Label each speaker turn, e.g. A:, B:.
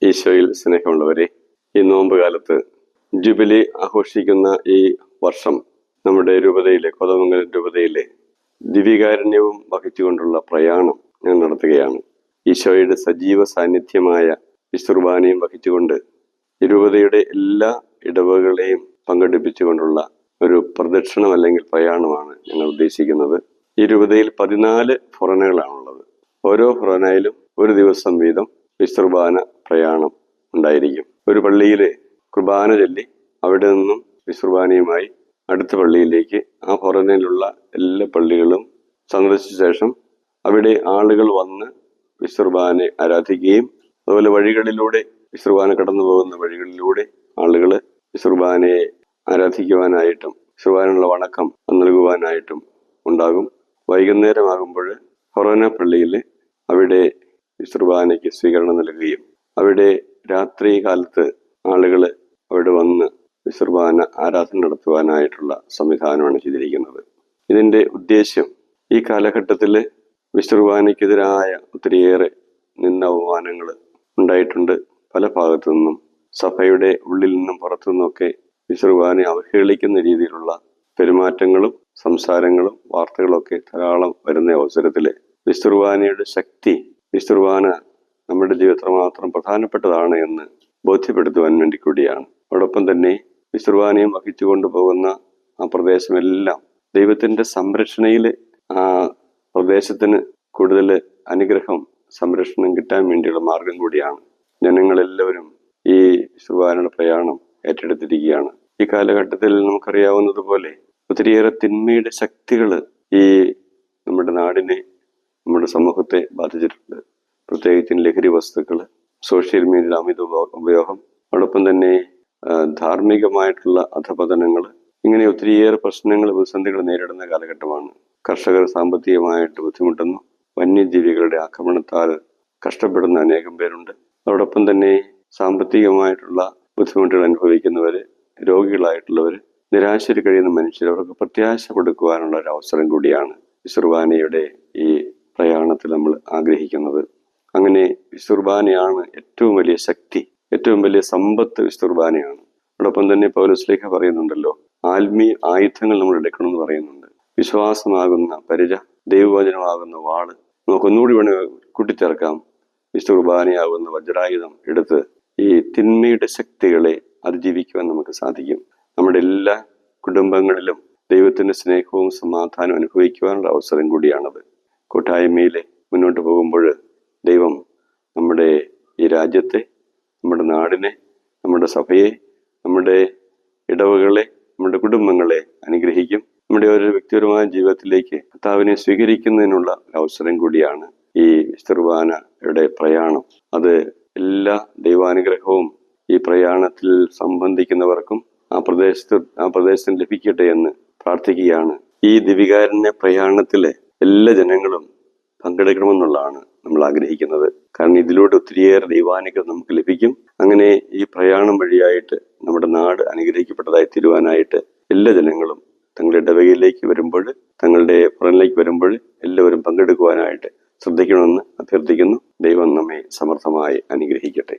A: ഈശോയിൽ സ്നേഹമുള്ളവരെ, ഈ നോമ്പ് കാലത്ത് ജൂബിലി ആഘോഷിക്കുന്ന ഈ വർഷം നമ്മുടെ രൂപതയിലെ, കോതമംഗലം രൂപതയിലെ ദിവികാരുണ്യവും വഹിച്ചുകൊണ്ടുള്ള പ്രയാണം ഞാൻ നടത്തുകയാണ്. ഈശോയുടെ സജീവ സാന്നിധ്യമായ വിശുർബാനയും വഹിച്ചുകൊണ്ട് രൂപതയുടെ എല്ലാ ഇടവകളെയും പങ്കെടുപ്പിച്ചുകൊണ്ടുള്ള ഒരു പ്രദക്ഷിണം അല്ലെങ്കിൽ പ്രയാണമാണ് ഞങ്ങൾ ഉദ്ദേശിക്കുന്നത്. ഈ രൂപതയിൽ 14 ഫൊറോനകളാണുള്ളത്. ഓരോ ഫൊറോനയിലും ഒരു ദിവസം വീതം വിശുർബാന പ്രയാണം ഉണ്ടായിരിക്കും. ഒരു പള്ളിയിൽ കുർബാന ചൊല്ലി അവിടെ നിന്നും വിശുർബാനയുമായി അടുത്ത പള്ളിയിലേക്ക് ആ ഫൊറോനയിലുള്ള എല്ലാ പള്ളികളും സന്ദർശിച്ച ശേഷം അവിടെ ആളുകൾ വന്ന് വിശുർബാനെ ആരാധിക്കുകയും അതുപോലെ വഴികളിലൂടെ വിശുർബാന കടന്നു പോകുന്ന വഴികളിലൂടെ ആളുകൾ വിശുർബാനയെ ആരാധിക്കുവാനായിട്ടും വിശുർബാനുള്ള വണക്കം നൽകുവാനായിട്ടും ഉണ്ടാകും. വൈകുന്നേരമാകുമ്പോൾ ഫൊറോന പള്ളിയിൽ അവിടെ വിശുർബാനയ്ക്ക് സ്വീകരണം നൽകുകയും അവിടെ രാത്രി കാലത്ത് ആളുകൾ അവിടെ വന്ന് വിശുർബാന ആരാധന നടത്തുവാനായിട്ടുള്ള സംവിധാനമാണ് ചെയ്തിരിക്കുന്നത്. ഇതിൻ്റെ ഉദ്ദേശ്യം, ഈ കാലഘട്ടത്തിൽ വിശുർബാനയ്ക്കെതിരായ ഒത്തിരിയേറെ നിന്ദാപമാനങ്ങൾ ഉണ്ടായിട്ടുണ്ട്. പല ഭാഗത്തു നിന്നും, സഭയുടെ ഉള്ളിൽ നിന്നും പുറത്തു നിന്നൊക്കെ വിശുർബാനെ അവഹേളിക്കുന്ന രീതിയിലുള്ള പെരുമാറ്റങ്ങളും സംസാരങ്ങളും വാർത്തകളൊക്കെ ധാരാളം വരുന്ന അവസരത്തിൽ വിശുർബാനയുടെ ശക്തി, വിശുർബാന നമ്മുടെ ജീവിതത്തിൽ മാത്രം പ്രധാനപ്പെട്ടതാണ് എന്ന് ബോധ്യപ്പെടുത്തുവാൻ വേണ്ടി കൂടിയാണ്. അതോടൊപ്പം തന്നെ വിശുർബാനയും വഹിച്ചു കൊണ്ടുപോകുന്ന ആ പ്രദേശമെല്ലാം ദൈവത്തിന്റെ സംരക്ഷണയിൽ ആ പ്രദേശത്തിന് കൂടുതൽ അനുഗ്രഹം, സംരക്ഷണം കിട്ടാൻ വേണ്ടിയുള്ള മാർഗം കൂടിയാണ്. ജനങ്ങളെല്ലാവരും ഈ വിശുർബാനയുടെ പ്രയാണം ഏറ്റെടുത്തിരിക്കുകയാണ്. ഈ കാലഘട്ടത്തിൽ നമുക്കറിയാവുന്നതുപോലെ ഒത്തിരിയേറെ തിന്മയുടെ ശക്തികൾ ഈ നമ്മുടെ നാടിനെ, നമ്മുടെ സമൂഹത്തെ ബാധിച്ചിട്ടുണ്ട്. പ്രത്യേകിച്ചും ലഹരി വസ്തുക്കൾ, സോഷ്യൽ മീഡിയയുടെ അമിത ഉപയോഗം, അതോടൊപ്പം തന്നെ ധാർമ്മികമായിട്ടുള്ള അധപതനങ്ങൾ, ഇങ്ങനെ ഒത്തിരിയേറെ പ്രശ്നങ്ങൾ, പ്രതിസന്ധികൾ നേരിടുന്ന കാലഘട്ടമാണ്. കർഷകർ സാമ്പത്തികമായിട്ട് ബുദ്ധിമുട്ടുന്നു. വന്യജീവികളുടെ ആക്രമണത്താൽ കഷ്ടപ്പെടുന്ന അനേകം പേരുണ്ട്. അതോടൊപ്പം തന്നെ സാമ്പത്തികമായിട്ടുള്ള ബുദ്ധിമുട്ടുകൾ അനുഭവിക്കുന്നവർ, രോഗികളായിട്ടുള്ളവർ, നിരാശയിൽ കഴിയുന്ന മനുഷ്യർ, അവർക്ക് പ്രത്യാശ കൊടുക്കുവാനുള്ള ഒരു അവസരം കൂടിയാണ് വിശുർബാനയുടെ ഈ പ്രയാണത്തിൽ നമ്മൾ ആഗ്രഹിക്കുന്നത്. അങ്ങനെ വിശുർബാനയാണ് ഏറ്റവും വലിയ ശക്തി, ഏറ്റവും വലിയ സമ്പത്ത് വിശുർബാനയാണ്. അതോടൊപ്പം തന്നെ പൗലോസ്ലീഹ പറയുന്നുണ്ടല്ലോ, ആത്മീയ ആയുധങ്ങൾ നമ്മൾ എടുക്കണമെന്ന് പറയുന്നുണ്ട്. വിശ്വാസമാകുന്ന പരിച, ദൈവവചനമാകുന്ന വാള്, നമുക്കൊന്നുകൂടി വേണമെങ്കിൽ കൂട്ടിച്ചേർക്കാം, വിശുർബാനയാകുന്ന വജ്രായുധം എടുത്ത് ഈ തിന്മയുടെ ശക്തികളെ അതിജീവിക്കുവാൻ നമുക്ക് സാധിക്കും. നമ്മുടെ എല്ലാ കുടുംബങ്ങളിലും ദൈവത്തിന്റെ സ്നേഹവും സമാധാനവും അനുഭവിക്കുവാനുള്ള അവസരം കൂടിയാണത്. കൂട്ടായ്മയിലെ മുന്നോട്ട് പോകുമ്പോൾ ദൈവം നമ്മുടെ ഈ രാജ്യത്തെ, നമ്മുടെ നാടിനെ, നമ്മുടെ സഭയെ, നമ്മുടെ ഇടവകളെ, നമ്മുടെ കുടുംബങ്ങളെ അനുഗ്രഹിക്കും. നമ്മുടെ ഓരോ വ്യക്തിപരമായ ജീവിതത്തിലേക്ക് കർത്താവിനെ സ്വീകരിക്കുന്നതിനുള്ള അവസരം കൂടിയാണ് ഈ വിശുർബാനയുടെ പ്രയാണം. അത് എല്ലാ ദൈവാനുഗ്രഹവും ഈ പ്രയാണത്തിൽ സംബന്ധിക്കുന്നവർക്കും ആ പ്രദേശത്തിന് ലഭിക്കട്ടെ എന്ന് പ്രാർത്ഥിക്കുകയാണ്. ഈ ദിവികാരുണ്യ പ്രയാണത്തിലെ എല്ലാ ജനങ്ങളും പങ്കെടുക്കണമെന്നുള്ളതാണ് നമ്മൾ ആഗ്രഹിക്കുന്നത്. കാരണം ഇതിലൂടെ ഒത്തിരിയേറെ ദൈവാനുഗ്രഹം നമുക്ക് ലഭിക്കും. അങ്ങനെ ഈ പ്രയാണം വഴിയായിട്ട് നമ്മുടെ നാട് അനുഗ്രഹിക്കപ്പെട്ടതായി തീരുവാനായിട്ട് എല്ലാ ജനങ്ങളും തങ്ങളുടെ ഇടവകയിലേക്ക് വരുമ്പോൾ, തങ്ങളുടെ പുറനിലേക്ക് വരുമ്പോൾ എല്ലാവരും പങ്കെടുക്കുവാനായിട്ട് ശ്രദ്ധിക്കണമെന്ന് അഭ്യർത്ഥിക്കുന്നു. ദൈവം നമ്മെ സമർത്ഥമായി അനുഗ്രഹിക്കട്ടെ.